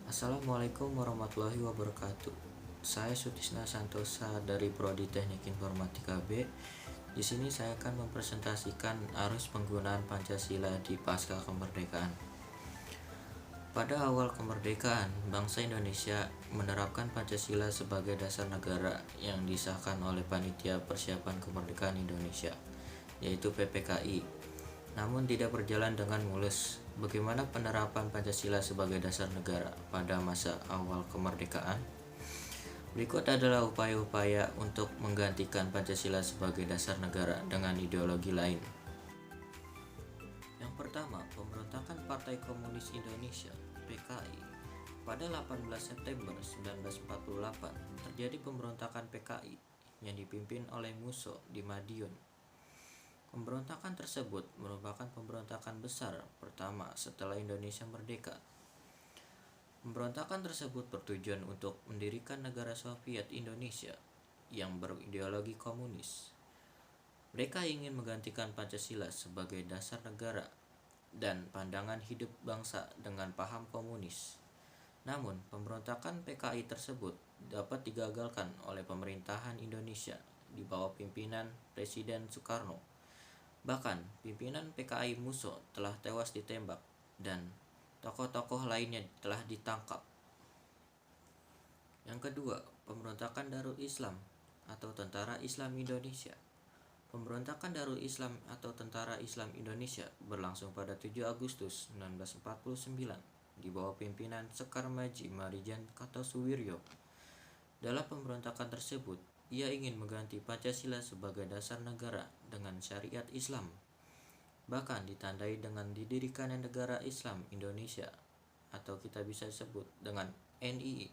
Assalamualaikum warahmatullahi wabarakatuh. Saya Sutisna Santosa dari Prodi Teknik Informatika B. Di sini saya akan mempresentasikan arus penggunaan Pancasila di pasca kemerdekaan. Pada awal kemerdekaan, bangsa Indonesia menerapkan Pancasila sebagai dasar negara yang disahkan oleh Panitia Persiapan Kemerdekaan Indonesia, yaitu PPKI. Namun tidak berjalan dengan mulus. Bagaimana penerapan Pancasila sebagai dasar negara pada masa awal kemerdekaan? Berikut adalah upaya-upaya untuk menggantikan Pancasila sebagai dasar negara dengan ideologi lain. Yang pertama, pemberontakan Partai Komunis Indonesia (PKI). Pada 18 September 1948 terjadi pemberontakan PKI yang dipimpin oleh Musso di Madiun. Pemberontakan tersebut merupakan pemberontakan besar pertama setelah Indonesia merdeka. Pemberontakan tersebut bertujuan untuk mendirikan negara Soviet Indonesia yang berideologi komunis. Mereka ingin menggantikan Pancasila sebagai dasar negara dan pandangan hidup bangsa dengan paham komunis. Namun, pemberontakan PKI tersebut dapat digagalkan oleh pemerintahan Indonesia di bawah pimpinan Presiden Soekarno. Bahkan, pimpinan PKI Musso telah tewas ditembak dan tokoh-tokoh lainnya telah ditangkap. Yang kedua, pemberontakan Darul Islam atau Tentara Islam Indonesia. Pemberontakan Darul Islam atau Tentara Islam Indonesia berlangsung pada 7 Agustus 1949 di bawah pimpinan Sekar Maji Marijan Kartosuwiryo. Dalam pemberontakan tersebut, ia ingin mengganti Pancasila sebagai dasar negara dengan syariat Islam. Bahkan ditandai dengan didirikannya Negara Islam Indonesia atau kita bisa sebut dengan NII.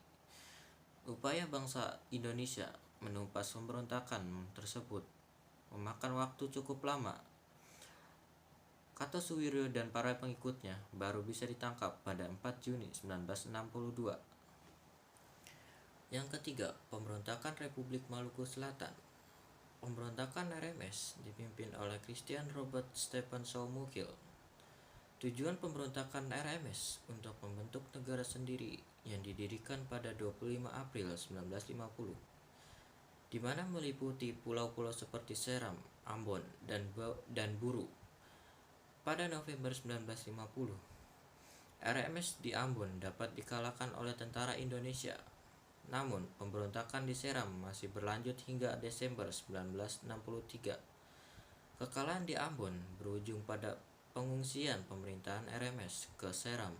Upaya bangsa Indonesia menumpas pemberontakan tersebut memakan waktu cukup lama. Kartosuwiryo dan para pengikutnya baru bisa ditangkap pada 4 Juni 1962. Yang ketiga, pemberontakan Republik Maluku Selatan. Pemberontakan RMS dipimpin oleh Christian Robert Stephen Soumukil. Tujuan pemberontakan RMS untuk membentuk negara sendiri yang didirikan pada 25 April 1950, di mana meliputi pulau-pulau seperti Seram, Ambon, dan Buru. Pada November 1950, RMS di Ambon dapat dikalahkan oleh tentara Indonesia. Namun, pemberontakan di Seram masih berlanjut hingga Desember 1963. Kekalahan di Ambon berujung pada pengungsian pemerintahan RMS ke Seram.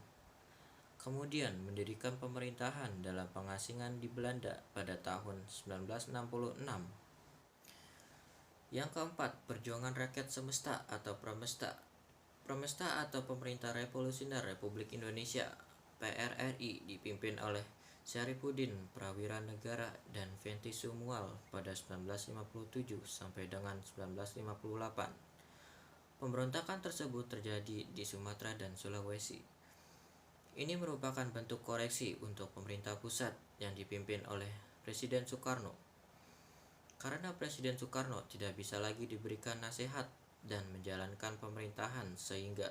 Kemudian mendirikan pemerintahan dalam pengasingan di Belanda pada tahun 1966. Yang keempat, Perjuangan Rakyat Semesta atau Pramesta. Pramesta atau Pemerintah Revolusioner Republik Indonesia (PRRI) dipimpin oleh Syarifuddin Prawira Negara dan Venty Sumual pada 1957 sampai dengan 1958. Pemberontakan tersebut terjadi di Sumatera dan Sulawesi. Ini merupakan bentuk koreksi untuk pemerintah pusat yang dipimpin oleh Presiden Soekarno. Karena Presiden Soekarno tidak bisa lagi diberikan nasihat dan menjalankan pemerintahan sehingga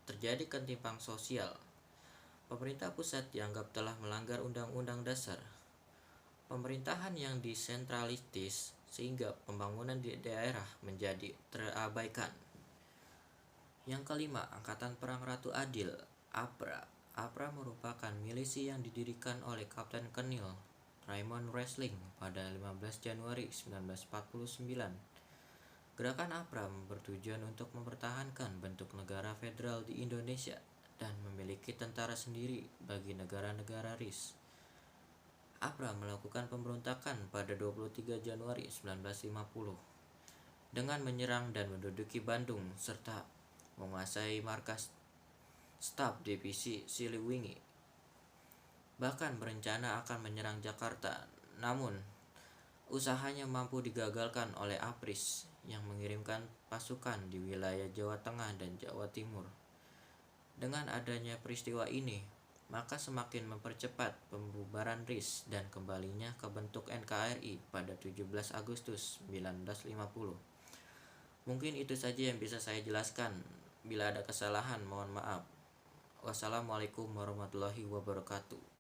terjadi ketimpangan sosial. Pemerintah pusat dianggap telah melanggar Undang-Undang Dasar. Pemerintahan yang desentralistis sehingga pembangunan di daerah menjadi terabaikan. Yang kelima, Angkatan Perang Ratu Adil (APRA). APRA merupakan milisi yang didirikan oleh Kapten Kolonel Raymond Wrestling pada 15 Januari 1949. Gerakan APRA bertujuan untuk mempertahankan bentuk negara federal di Indonesia dan memiliki tentara sendiri bagi negara-negara RIS. APRA melakukan pemberontakan pada 23 Januari 1950 dengan menyerang dan menduduki Bandung serta menguasai markas staf divisi Siliwangi. Bahkan berencana akan menyerang Jakarta, namun usahanya mampu digagalkan oleh APRIS yang mengirimkan pasukan di wilayah Jawa Tengah dan Jawa Timur. Dengan adanya peristiwa ini, maka semakin mempercepat pembubaran RIS dan kembalinya ke bentuk NKRI pada 17 Agustus 1950. Mungkin itu saja yang bisa saya jelaskan. Bila ada kesalahan, mohon maaf. Wassalamualaikum warahmatullahi wabarakatuh.